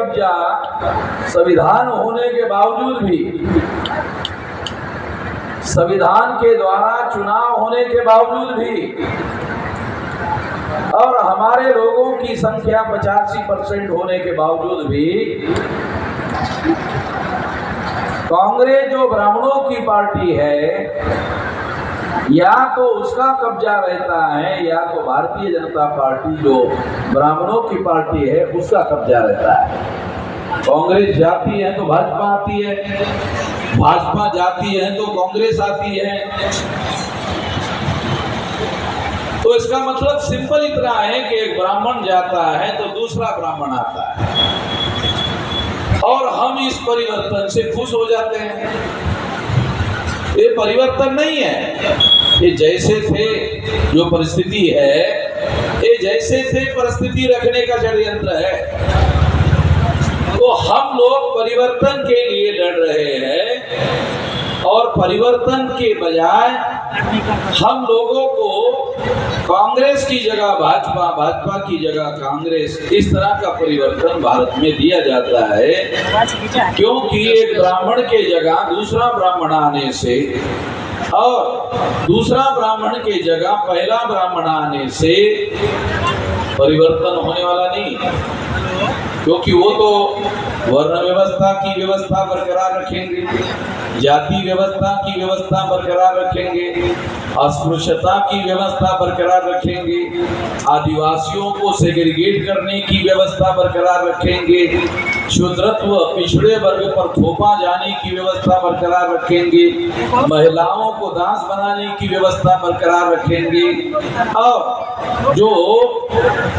कब्जा संविधान होने के बावजूद भी, संविधान के द्वारा चुनाव होने के बावजूद भी, और हमारे लोगों की संख्या 85% होने के बावजूद भी कांग्रेस जो ब्राह्मणों की पार्टी है, या तो उसका कब्जा रहता है या तो भारतीय जनता पार्टी जो ब्राह्मणों की पार्टी है उसका कब्जा रहता है। कांग्रेस जाती है तो भाजपा आती है, भाजपा जाती है तो कांग्रेस आती है। तो इसका मतलब सिंपल इतना है कि एक ब्राह्मण जाता है तो दूसरा ब्राह्मण आता है, और हम इस परिवर्तन से खुश हो जाते हैं। ये परिवर्तन नहीं है, ये जैसे थे जो परिस्थिति है, ये जैसे थे परिस्थिति रखने का षड्यंत्र है। तो हम लोग परिवर्तन के लिए लड़ रहे हैं, और परिवर्तन के बजाय हम लोगों को कांग्रेस की जगह भाजपा, भाजपा की जगह कांग्रेस, इस तरह का परिवर्तन भारत में दिया जाता है, क्योंकि एक ब्राह्मण के जगह दूसरा ब्राह्मण आने से और दूसरा ब्राह्मण के जगह पहला ब्राह्मण आने से परिवर्तन होने वाला नहीं, क्योंकि वो तो वर्ण व्यवस्था की व्यवस्था बरकरार रखेंगे, जाति व्यवस्था की व्यवस्था बरकरार रखेंगे, अस्पृश्यता की व्यवस्था बरकरार रखेंगे, आदिवासियों को सेग्रीगेट करने की व्यवस्था बरकरार रखेंगे, शूद्रत्व पिछड़े वर्ग पर थोपा जाने की व्यवस्था बरकरार रखेंगे, महिलाओं को दास बनाने की व्यवस्था बरकरार रखेंगे, और जो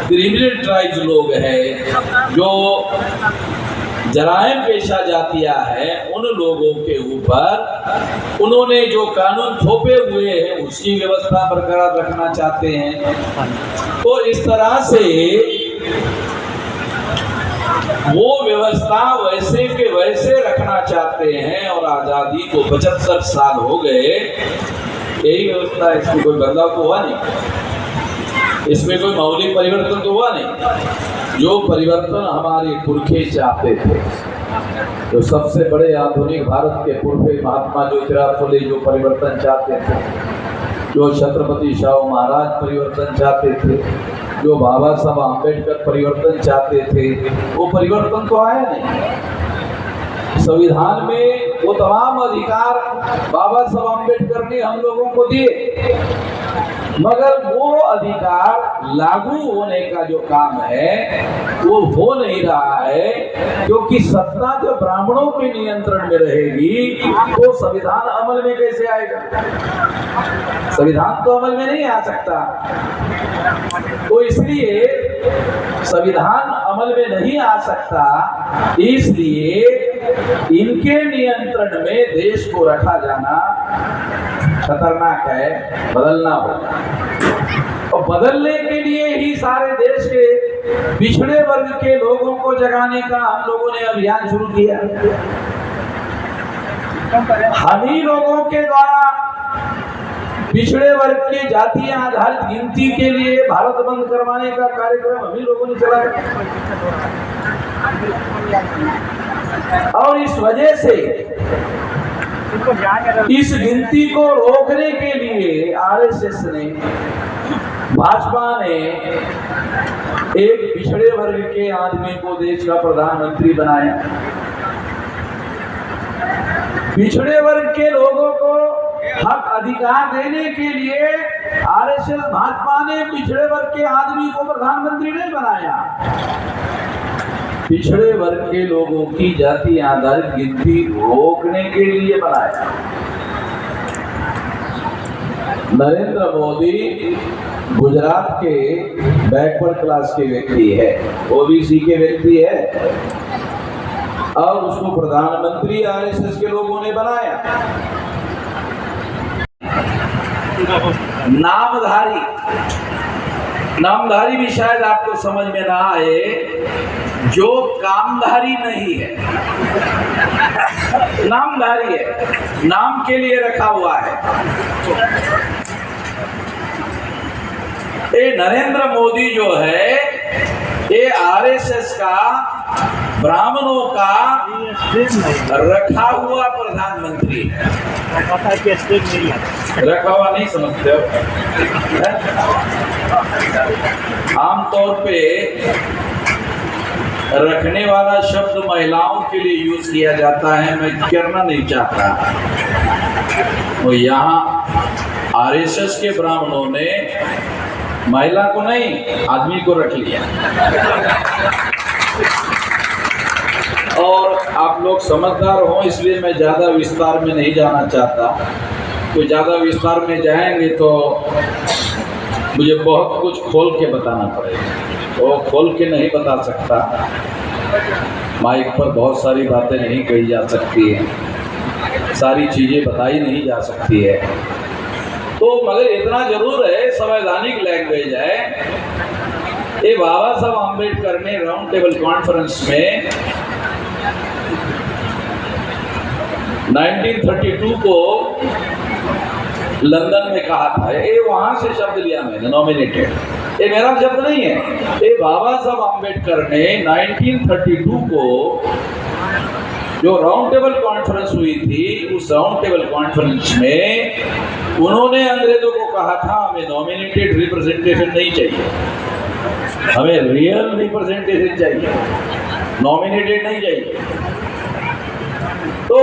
क्रिमिनल ट्राइब्स लोग हैं, जो जराइम पेशा जातियां हैं, उन लोगों के ऊपर उन्होंने जो कानून थोपे हुए हैं उसकी व्यवस्था बरकरार रखना चाहते हैं। तो इस तरह से वो व्यवस्था वैसे के वैसे रखना चाहते हैं, और आजादी को 75 साल हो गए, यही व्यवस्था, इसमें कोई बदलाव तो हुआ नहीं, इसमें कोई मौलिक परिवर्तन तो हुआ नहीं। जो परिवर्तन हमारे पुरखे चाहते थे, तो सबसे बड़े आधुनिक भारत के पुरखे महात्मा ज्योतिराव फुले जो परिवर्तन चाहते थे, जो छत्रपति शाहू महाराज परिवर्तन चाहते थे, जो बाबा साहब आम्बेडकर परिवर्तन चाहते थे, वो परिवर्तन तो आया नहीं। संविधान में वो तमाम अधिकार बाबा साहब आम्बेडकर ने हम लोगों को दिए, मगर वो अधिकार लागू होने का जो काम है वो हो नहीं रहा है, क्योंकि सत्ता जो ब्राह्मणों के नियंत्रण में रहेगी तो संविधान अमल में कैसे आएगा? संविधान तो अमल में नहीं आ सकता। तो इसलिए संविधान अमल में नहीं आ सकता, इसलिए इनके नियंत्रण में देश को रखा जाना खतरनाक है, बदलना होगा। और बदलने के लिए ही सारे देश के पिछड़े वर्ग के लोगों को जगाने का हम लोगों ने अभियान शुरू किया। हम ही लोगों के द्वारा पिछड़े वर्ग की जातीय आधारित गिनती के लिए भारत बंद करवाने का कार्यक्रम हम ही लोगों ने चलाया, और इस वजह से इस गिनती को रोकने के लिए आरएसएस ने, भाजपा ने एक पिछड़े वर्ग के आदमी को देश का प्रधानमंत्री बनाया। पिछड़े वर्ग के लोगों को हक अधिकार देने के लिए आरएसएस भाजपा ने पिछड़े वर्ग के आदमी को प्रधानमंत्री नहीं बनाया, पिछड़े वर्ग के लोगों की जाति आधारित गिनती रोकने के लिए बनाया। नरेंद्र मोदी गुजरात के बैकवर्ड क्लास के व्यक्ति है, ओबीसी के व्यक्ति है, और उसको प्रधानमंत्री आरएसएस के लोगों ने बनाया। नामधारी भी शायद आपको समझ में ना आए, जो कामधारी नहीं है, नामधारी है, नाम के लिए रखा हुआ है। ये नरेंद्र मोदी जो है, ये आरएसएस का ब्राह्मणों का रखा हुआ प्रधानमंत्री है। रखा हुआ नहीं समझते हो? आमतौर पे रखने वाला शब्द महिलाओं के लिए यूज किया जाता है, मैं करना नहीं चाहता। तो यहाँ आरएसएस के ब्राह्मणों ने महिला को नहीं, आदमी को रख लिया। और आप लोग समझदार हो, इसलिए मैं ज़्यादा विस्तार में नहीं जाना चाहता। तो ज़्यादा विस्तार में जाएंगे तो मुझे बहुत कुछ खोल के बताना पड़ेगा, तो खोल के नहीं बता सकता। माइक पर बहुत सारी बातें नहीं कही जा सकती है, सारी चीज़ें बताई नहीं जा सकती है। तो मगर इतना जरूर है, संवैधानिक लैंग्वेज है। ये बाबा साहब आम्बेडकर ने राउंड टेबल कॉन्फ्रेंस में 1932 को लंदन में कहा था। ये वहां से शब्द लिया मैंने, नॉमिनेटेड। ये मेरा शब्द नहीं है, ये बाबा साहब आम्बेडकर ने 1932 को जो राउंड टेबल कॉन्फ्रेंस हुई थी, उस राउंड टेबल कॉन्फ्रेंस में उन्होंने अंग्रेजों को कहा था हमें नॉमिनेटेड रिप्रेजेंटेशन नहीं चाहिए, हमें रियल रिप्रेजेंटेशन चाहिए, नॉमिनेटेड नहीं चाहिए। तो